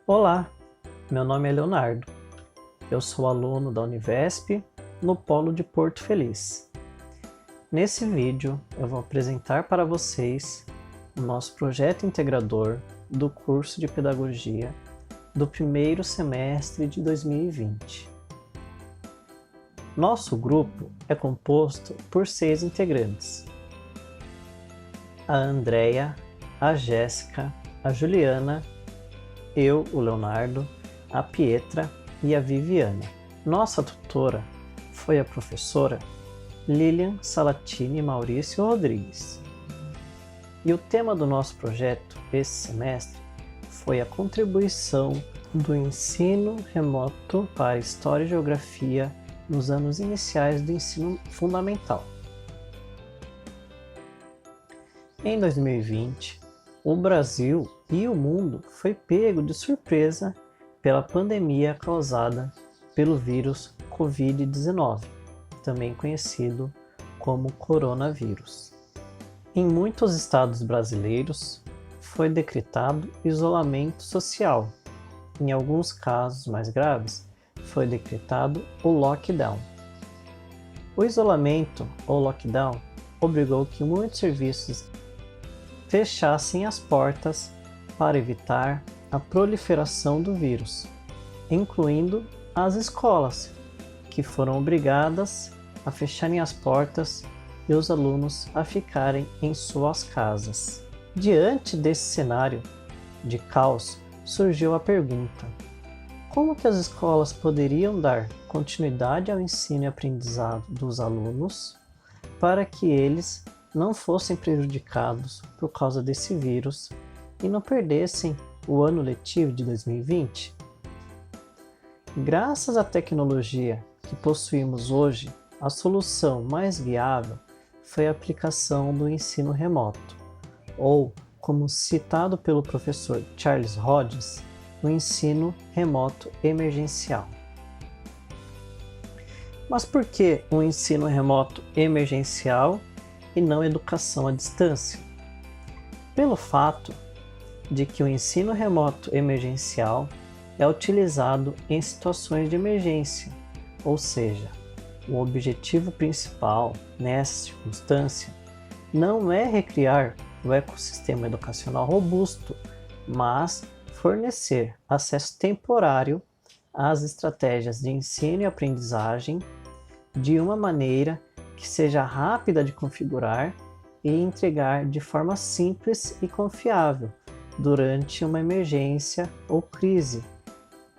Olá, meu nome é Leonardo. Eu sou aluno da Univesp no Polo de Porto Feliz. Nesse vídeo eu vou apresentar para vocês o nosso projeto integrador do curso de Pedagogia do primeiro semestre de 2020. Nosso grupo é composto por 6 integrantes: a Andrea, a Jéssica, a Juliana, eu, o Leonardo, a Pietra e a Viviana. Nossa tutora foi a professora Lilian Salatini Maurício Rodrigues. E o tema do nosso projeto esse semestre foi a contribuição do ensino remoto para História e Geografia nos anos iniciais do ensino fundamental. Em 2020, o Brasil e o mundo foi pego de surpresa pela pandemia causada pelo vírus Covid-19, também conhecido como coronavírus. Em muitos estados brasileiros, foi decretado isolamento social. Em alguns casos mais graves, foi decretado o lockdown. O isolamento ou lockdown obrigou que muitos serviços fechassem as portas para evitar a proliferação do vírus, incluindo as escolas, que foram obrigadas a fecharem as portas e os alunos a ficarem em suas casas. Diante desse cenário de caos, surgiu a pergunta: como que as escolas poderiam dar continuidade ao ensino e aprendizado dos alunos para que eles não fossem prejudicados por causa desse vírus e não perdessem o ano letivo de 2020? Graças à tecnologia que possuímos hoje, a solução mais viável foi a aplicação do ensino remoto, ou, como citado pelo professor Charles Hodges, o ensino remoto emergencial. Mas por que o ensino remoto emergencial e não educação à distância? Pelo fato de que o ensino remoto emergencial é utilizado em situações de emergência, ou seja, o objetivo principal nessa circunstância não é recriar o ecossistema educacional robusto, mas fornecer acesso temporário às estratégias de ensino e aprendizagem de uma maneira que seja rápida de configurar e entregar de forma simples e confiável durante uma emergência ou crise,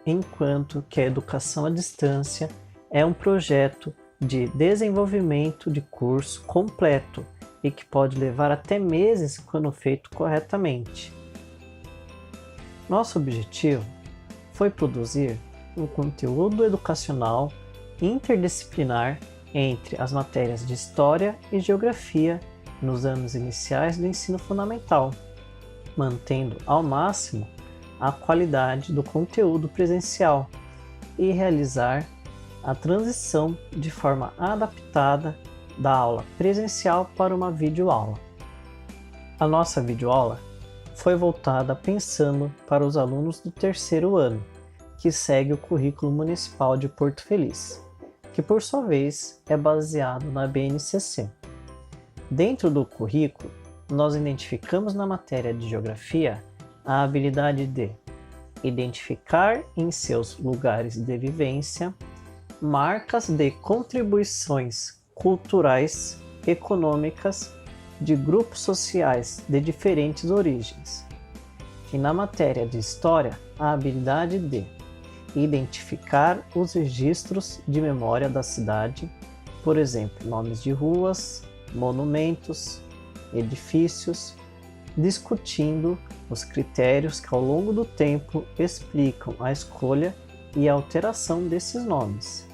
enquanto que a educação à distância é um projeto de desenvolvimento de curso completo e que pode levar até meses quando feito corretamente. Nosso objetivo foi produzir um conteúdo educacional interdisciplinar entre as matérias de História e Geografia nos anos iniciais do ensino fundamental, mantendo ao máximo a qualidade do conteúdo presencial e realizar a transição de forma adaptada da aula presencial para uma videoaula. A nossa videoaula foi voltada pensando para os alunos do terceiro ano, que segue o currículo municipal de Porto Feliz, que por sua vez é baseado na BNCC. Dentro do currículo, nós identificamos na matéria de Geografia a habilidade de identificar em seus lugares de vivência marcas de contribuições culturais, econômicas de grupos sociais de diferentes origens. E na matéria de História, a habilidade de identificar os registros de memória da cidade, por exemplo, nomes de ruas, monumentos, edifícios, discutindo os critérios que ao longo do tempo explicam a escolha e a alteração desses nomes.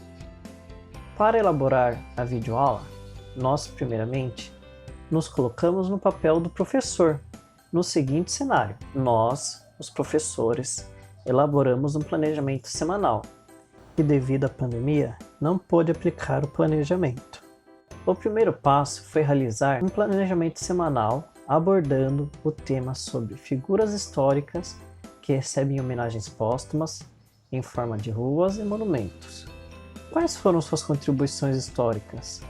Para elaborar a videoaula, nós primeiramente nos colocamos no papel do professor, no seguinte cenário: nós, os professores, elaboramos um planejamento semanal e, devido à pandemia, não pôde aplicar o planejamento. O primeiro passo foi realizar um planejamento semanal abordando o tema sobre figuras históricas que recebem homenagens póstumas em forma de ruas e monumentos. Quais foram suas contribuições históricas?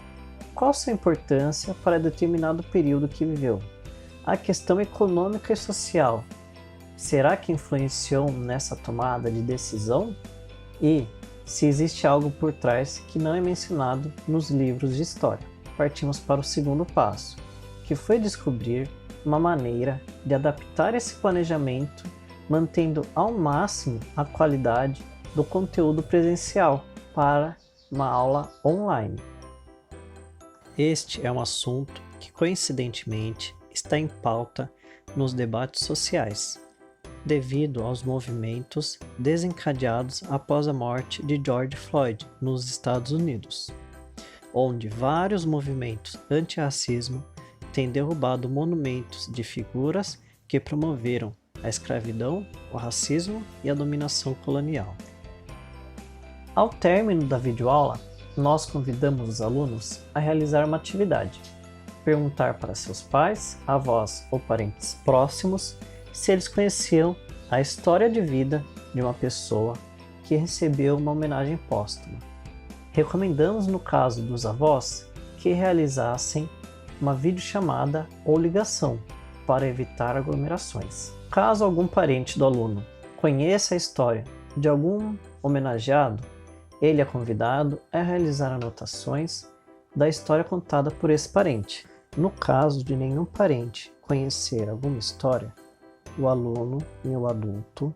Qual sua importância para determinado período que viveu? A questão econômica e social, será que influenciou nessa tomada de decisão? E se existe algo por trás que não é mencionado nos livros de história? Partimos para o segundo passo, que foi descobrir uma maneira de adaptar esse planejamento, mantendo ao máximo a qualidade do conteúdo presencial para uma aula online. Este é um assunto que, coincidentemente, está em pauta nos debates sociais, devido aos movimentos desencadeados após a morte de George Floyd nos Estados Unidos, onde vários movimentos antirracismo têm derrubado monumentos de figuras que promoveram a escravidão, o racismo e a dominação colonial. Ao término da videoaula, nós convidamos os alunos a realizar uma atividade, perguntar para seus pais, avós ou parentes próximos se eles conheciam a história de vida de uma pessoa que recebeu uma homenagem póstuma. Recomendamos, no caso dos avós, que realizassem uma videochamada ou ligação para evitar aglomerações. Caso algum parente do aluno conheça a história de algum homenageado, ele é convidado a realizar anotações da história contada por esse parente. No caso de nenhum parente conhecer alguma história, o aluno e o adulto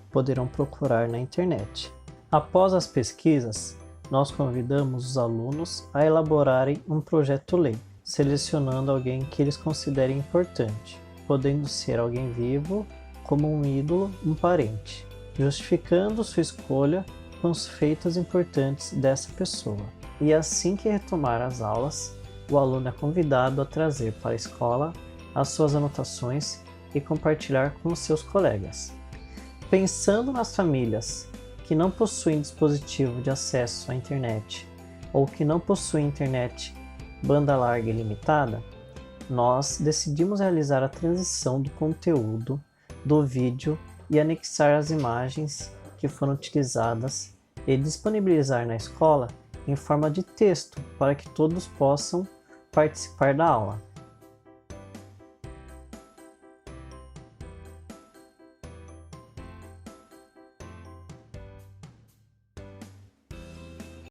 poderão procurar na internet. Após as pesquisas, nós convidamos os alunos a elaborarem um projeto-lei, selecionando alguém que eles considerem importante, podendo ser alguém vivo, como um ídolo, um parente, justificando sua escolha com os feitos importantes dessa pessoa. E assim que retomar as aulas, o aluno é convidado a trazer para a escola as suas anotações e compartilhar com os seus colegas. Pensando nas famílias que não possuem dispositivo de acesso à internet ou que não possuem internet banda larga e limitada, nós decidimos realizar a transição do conteúdo do vídeo e anexar as imagens que foram utilizadas e disponibilizar na escola em forma de texto para que todos possam participar da aula.